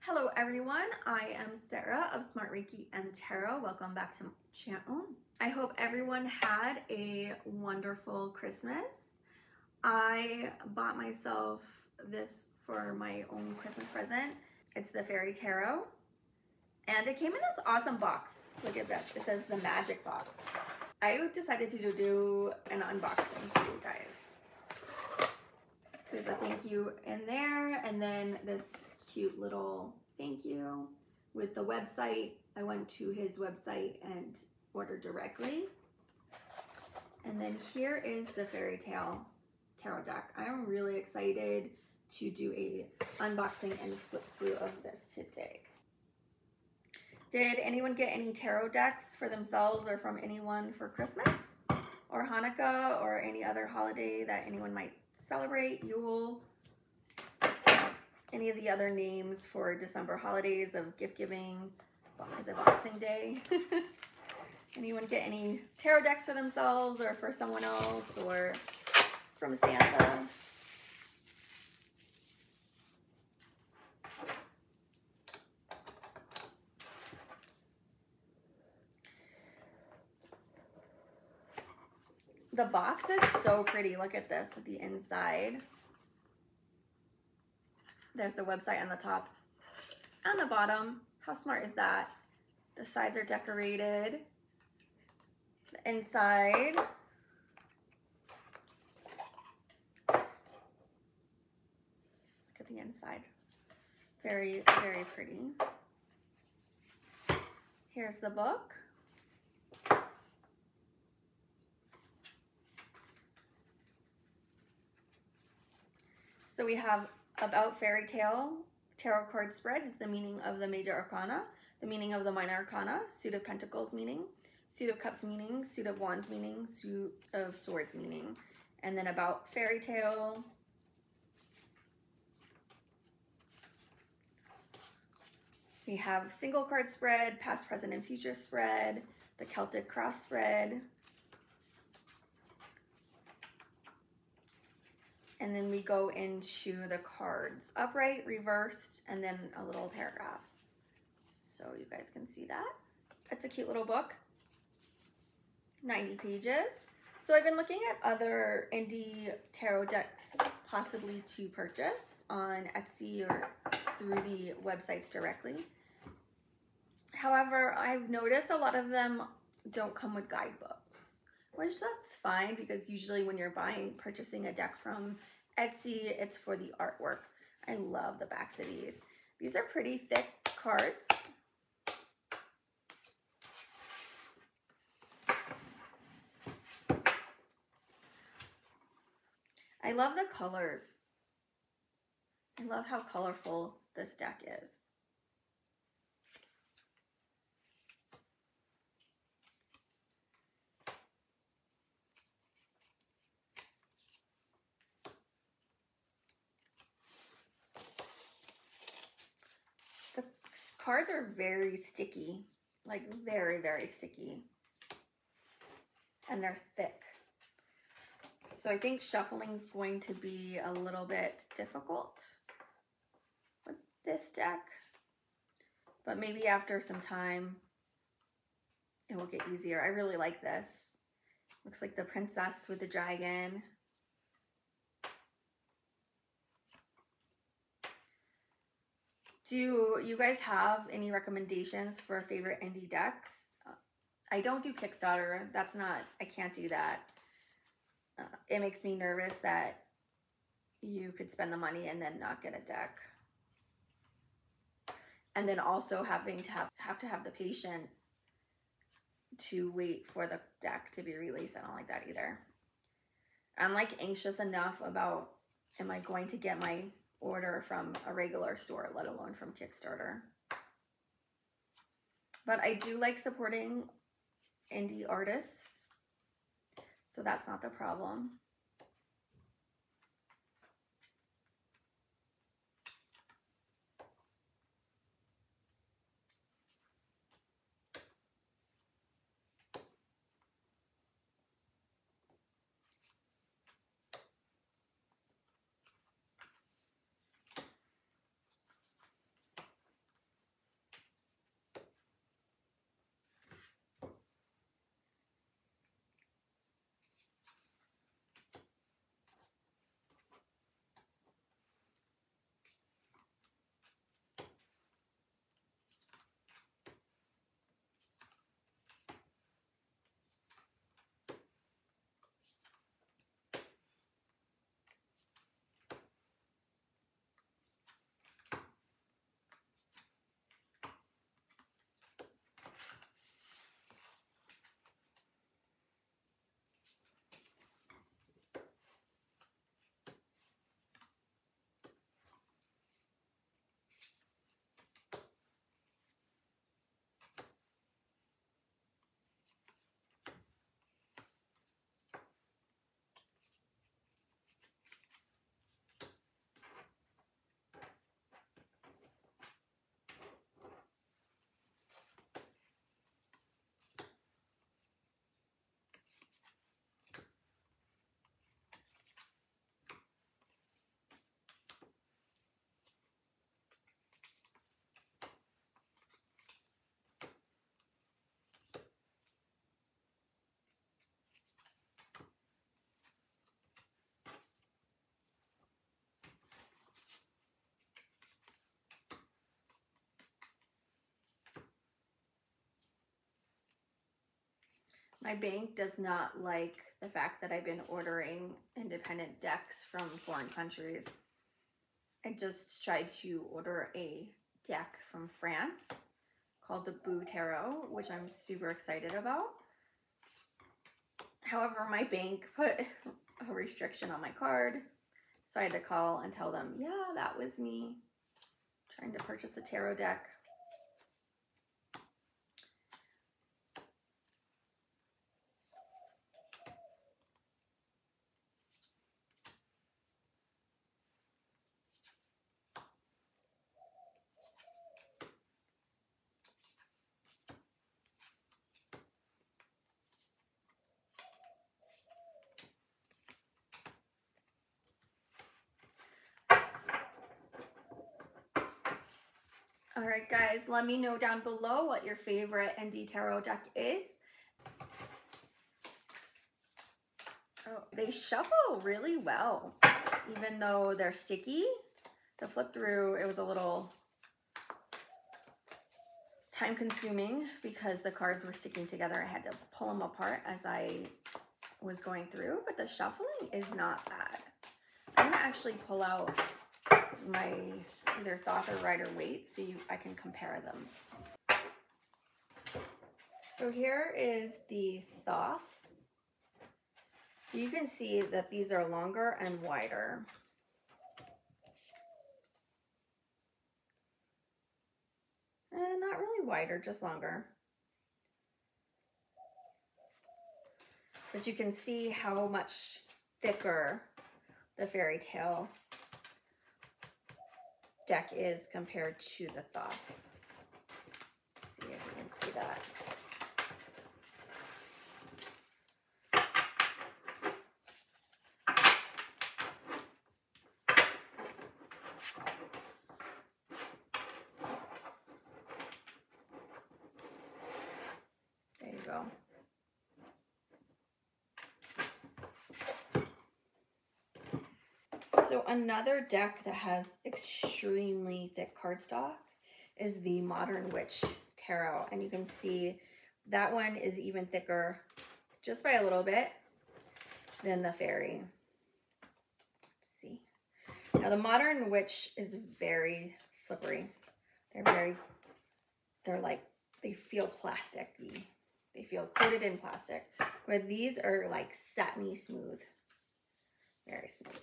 Hello everyone, I am Sarah of Smart Reiki and Tarot. Welcome back to my channel. I hope everyone had a wonderful Christmas. I bought myself this for my own Christmas present. It's the Fairy Tarot and it came in this awesome box. Look at this, it says the magic box. I decided to do an unboxing for you guys. There's a thank you in there and then this cute little thank you with the website. I went to his website and ordered directly. And then here is the Fairy Tale Tarot deck. I am really excited to do a unboxing and flip through of this today. Did anyone get any tarot decks for themselves or from anyone for Christmas or Hanukkah or any other holiday that anyone might celebrate? Yule? Any of the other names for December holidays of gift giving? Is it Boxing Day? Anyone get any tarot decks for themselves or for someone else or from Santa? The box is so pretty. Look at this at the inside. There's the website on the top and the bottom. How smart is that? The sides are decorated. The inside. Look at the inside. Very, very pretty. Here's the book. So we have about Fairy Tale, tarot card spreads, the meaning of the major arcana, the meaning of the minor arcana, suit of pentacles meaning, suit of cups meaning, suit of wands meaning, suit of swords meaning, and then about Fairy Tale. We have single card spread, past, present, and future spread, the Celtic cross spread, and then we go into the cards, upright, reversed, and then a little paragraph. So you guys can see that. It's a cute little book, 90 pages. So I've been looking at other indie tarot decks possibly to purchase on Etsy or through the websites directly. However, I've noticed a lot of them don't come with guidebooks, which that's fine because usually when you're purchasing a deck from Etsy, it's for the artwork. I love the backs of these. These are pretty thick cards. I love the colors. I love how colorful this deck is. The cards are very sticky, like very, very sticky. And they're thick. So I think shuffling is going to be a little bit difficult with this deck. But maybe after some time, it will get easier. I really like this. Looks like the princess with the dragon. Do you guys have any recommendations for favorite indie decks? I don't do Kickstarter. That's not, I can't do that. It makes me nervous that you could spend the money and then not get a deck. And then also having to have the patience to wait for the deck to be released. I don't like that either. I'm like anxious enough about, am I going to get my order from a regular store, let alone from Kickstarter. But I do like supporting indie artists, so that's not the problem. My bank does not like the fact that I've been ordering independent decks from foreign countries. I just tried to order a deck from France called the Boo Tarot, which I'm super excited about. However, my bank put a restriction on my card, so I had to call and tell them, yeah, that was me trying to purchase a tarot deck. All right, guys, let me know down below what your favorite ND Tarot deck is. Oh, they shuffle really well, even though they're sticky. To flip through, it was a little time consuming because the cards were sticking together. I had to pull them apart as I was going through, but the shuffling is not bad. I'm gonna actually pull out my either Thoth or Rider Waite so I can compare them. So here is the Thoth. So you can see that these are longer and wider. And not really wider, just longer. But you can see how much thicker the fairy tale deck is compared to the Thoth. Let's see if you can see that. There you go. So another deck that has extremely thick cardstock is the Modern Witch Tarot. And you can see that one is even thicker, just by a little bit, than the fairy. Let's see. Now the Modern Witch is very slippery. They feel plasticky. They feel coated in plastic. Where these are like satiny smooth. Very smooth.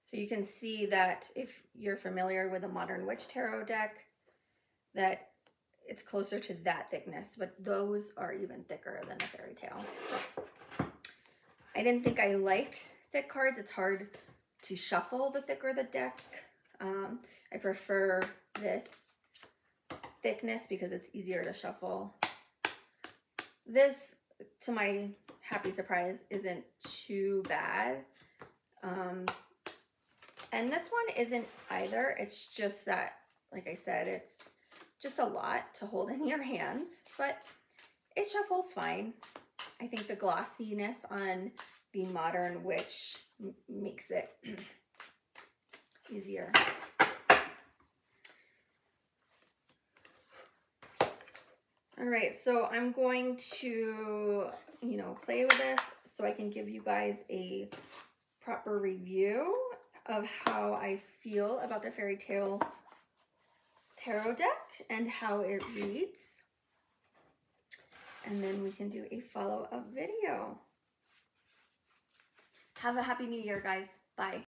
So you can see that if you're familiar with a Modern Witch Tarot deck, that it's closer to that thickness, but those are even thicker than the fairy tale. I didn't think I liked thick cards. It's hard to shuffle the thicker the deck. I prefer this thickness because it's easier to shuffle. This, to my happy surprise, isn't too bad. And this one isn't either. It's just that, like I said, it's just a lot to hold in your hands, but it shuffles fine. I think the glossiness on the Modern Witch makes it easier. All right, so I'm going to, play with this so I can give you guys a proper review of how I feel about the Fairy Tale Tarot deck and how it reads. And then we can do a follow-up video. Have a happy new year, guys. Bye.